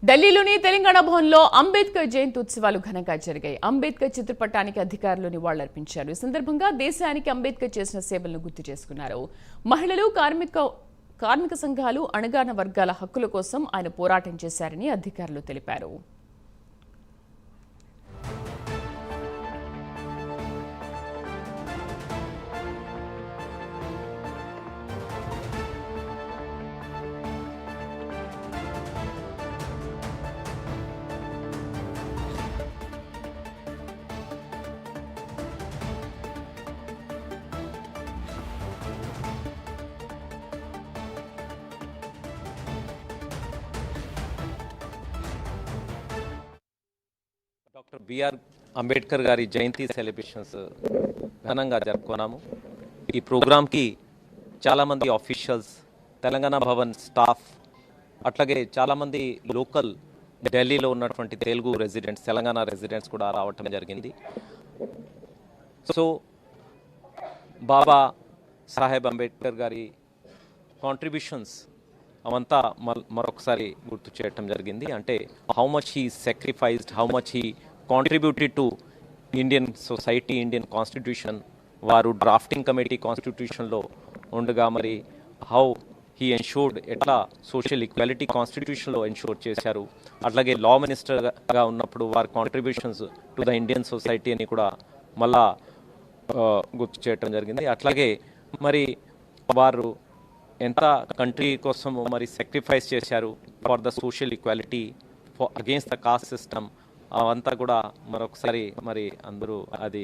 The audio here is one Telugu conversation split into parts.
ఢిల్లీలోని తెలంగాణ భవన్లో అంబేద్కర్ జయంతి ఉత్సవాలు ఘనంగా జరిగాయి. అంబేద్కర్ చిత్రపటానికి అధికారులు నివాళులర్పించారు. ఈ సందర్భంగా దేశానికి అంబేద్కర్ చేసిన సేవలను గుర్తు చేసుకున్నారు. మహిళలు, కార్మిక సంఘాలు, అణగారిన వర్గాల హక్కుల కోసం ఆయన పోరాటం చేశారని అధికారులు తెలిపారు. డాక్టర్ బిఆర్ అంబేద్కర్ గారి జయంతి సెలబ్రేషన్స్ ఘనంగా జరుపుకున్నాము. ఈ ప్రోగ్రామ్కి చాలామంది ఆఫీషియల్స్, తెలంగాణ భవన్ స్టాఫ్, అట్లాగే చాలామంది లోకల్ ఢిల్లీలో ఉన్నటువంటి తెలుగు రెసిడెంట్స్, తెలంగాణ రెసిడెంట్స్ కూడా రావటం జరిగింది. సో బాబా సాహెబ్ అంబేద్కర్ గారి కాంట్రిబ్యూషన్స్ అవంతా మరొకసారి గుర్తు చేయటం జరిగింది. అంటే how much he sacrificed, how much he contributed to Indian society, Indian constitution. వారు డ్రాఫ్టింగ్ కమిటీ కాన్స్టిట్యూషన్లో ఉండగా మరి హౌ హీ ఎన్షోర్డ్, ఎట్లా సోషల్ ఈక్వాలిటీ కాన్స్టిట్యూషన్లో ఎన్షోర్ చేశారు. అట్లాగే లా మినిస్టర్గా ఉన్నప్పుడు వారి contributions to the Indian society అని కూడా మళ్ళా గుర్తు చేయటం జరిగింది. అట్లాగే మరి వారు ఎంత కంట్రీ కోసం మరి సాక్రిఫైస్ చేశారు for the social equality, for against the cost system, అవంతా కూడా మరొకసారి మరి అందరూ అది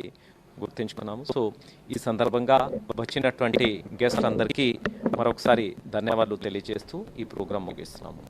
గుర్తుంచుకున్నాము. సో ఈ సందర్భంగా వచ్చినటువంటి గెస్ట్ అందరికీ మరొకసారి ధన్యవాదాలు తెలియజేస్తూ ఈ ప్రోగ్రాం ముగిస్తున్నాము.